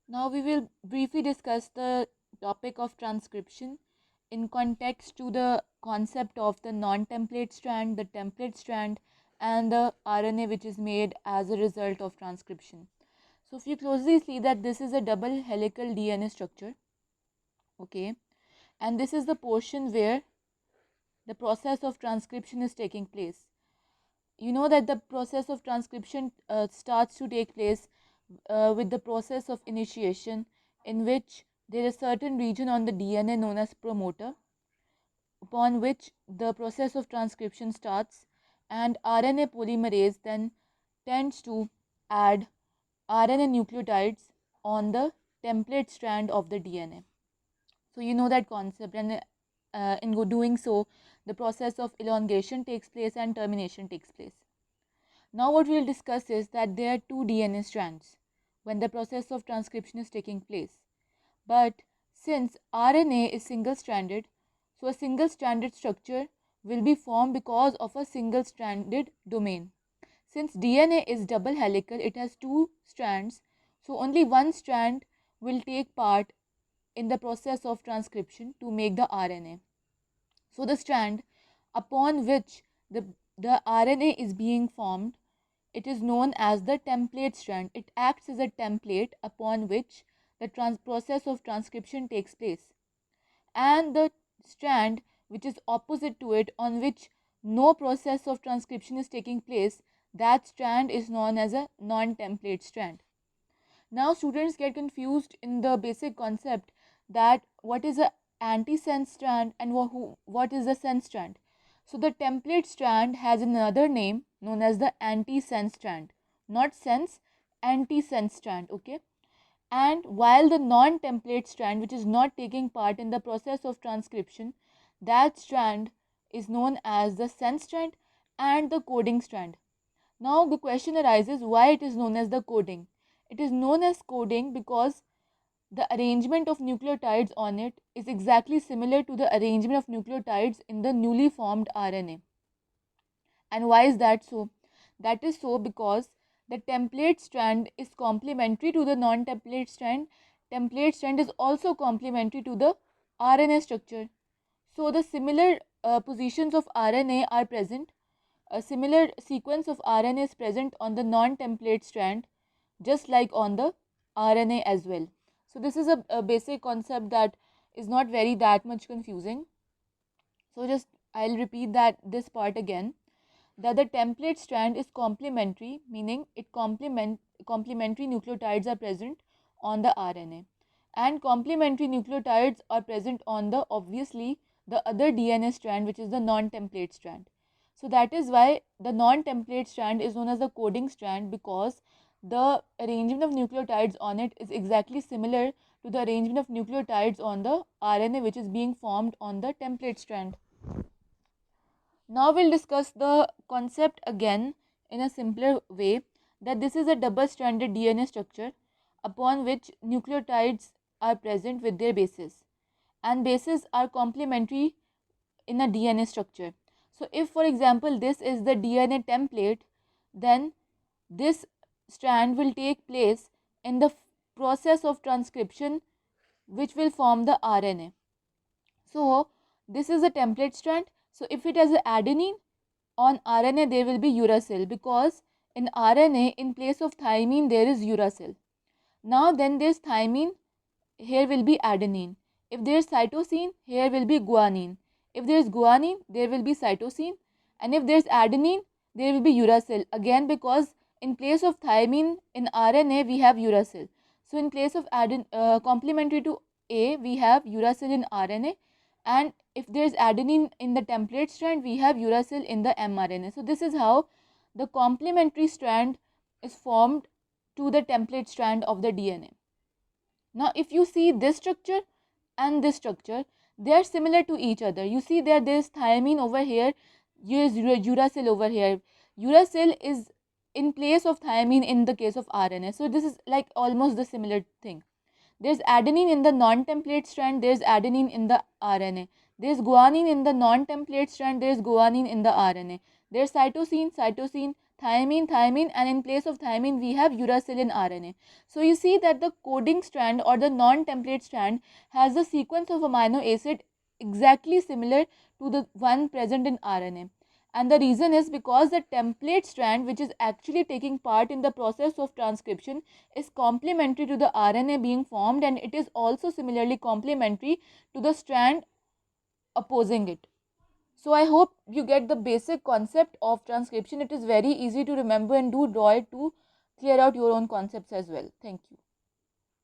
Now we will briefly discuss the topic of transcription in context to the concept of the non-template strand, the template strand, and the RNA which is made as a result of transcription. So if you closely see that this is a double helical DNA structure, okay, and this is the portion where the process of transcription is taking place. You know that the process of transcription starts to take place with the process of initiation, in which there is certain region on the DNA known as promoter, upon which the process of transcription starts, and RNA polymerase then tends to add RNA nucleotides on the template strand of the DNA. So you know that concept, and in doing so, the process of elongation takes place and termination takes place. Now what we'll discuss is that there are two DNA strands when the process of transcription is taking place. But since RNA is single stranded, so a single stranded structure will be formed because of a single stranded domain. Since DNA is double helical, it has two strands, so only one strand will take part in the process of transcription to make the RNA. So the strand upon which the RNA is being formed, it is known as the template strand. It acts as a template upon which the process of transcription takes place. And the strand which is opposite to it, on which no process of transcription is taking place, that strand is known as a non-template strand. Now students get confused in the basic concept that what is a anti-sense strand and what is the sense strand. So the template strand has another name known as the anti-sense strand, not sense, anti-sense strand, okay? And while the non-template strand, which is not taking part in the process of transcription, that strand is known as the sense strand and the coding strand. Now the question arises, why it is known as the coding? It is known as coding because the arrangement of nucleotides on it is exactly similar to the arrangement of nucleotides in the newly formed RNA. And why is that so? That is so because the template strand is complementary to the non-template strand. Template strand is also complementary to the RNA structure. So the similar positions of RNA are present. A similar sequence of RNA is present on the non-template strand, just like on the RNA as well. So this is a basic concept that is not very that much confusing. So just I'll repeat that this part again, that the template strand is complementary, meaning it complementary nucleotides are present on the RNA, and complementary nucleotides are present on the obviously the other DNA strand, which is the non-template strand. So that is why the non-template strand is known as the coding strand, because the arrangement of nucleotides on it is exactly similar to the arrangement of nucleotides on the RNA which is being formed on the template strand. Now we'll discuss the concept again in a simpler way, that this is a double stranded DNA structure upon which nucleotides are present with their bases, and bases are complementary in a DNA structure. So if for example this is the DNA template, then this strand will take place in the process of transcription which will form the RNA. So this is a template strand. So if it has an adenine, on RNA there will be uracil, because in RNA in place of thymine there is uracil. Now then there's thymine, here will be adenine. If there is cytosine, here will be guanine. If there is guanine, there will be cytosine. And if there is adenine, there will be uracil. Again, because in place of thymine in RNA, we have uracil. So in place of complementary to A, we have uracil in RNA. And if there is adenine in the template strand, we have uracil in the mRNA. So this is how the complementary strand is formed to the template strand of the DNA. Now, if you see this structure and this structure, they are similar to each other. You see that there is thymine over here, there is uracil over here. Uracil is in place of thymine in the case of RNA. So this is like almost the similar thing. There's adenine in the non-template strand, there's adenine in the RNA. There's guanine in the non-template strand, there's guanine in the RNA. There's cytosine, thymine, and in place of thymine we have uracil in RNA. So you see that the coding strand or the non-template strand has a sequence of amino acid exactly similar to the one present in RNA. And the reason is because the template strand, which is actually taking part in the process of transcription, is complementary to the RNA being formed, and it is also similarly complementary to the strand opposing it. So I hope you get the basic concept of transcription. It is very easy to remember, and do draw it to clear out your own concepts as well. Thank you.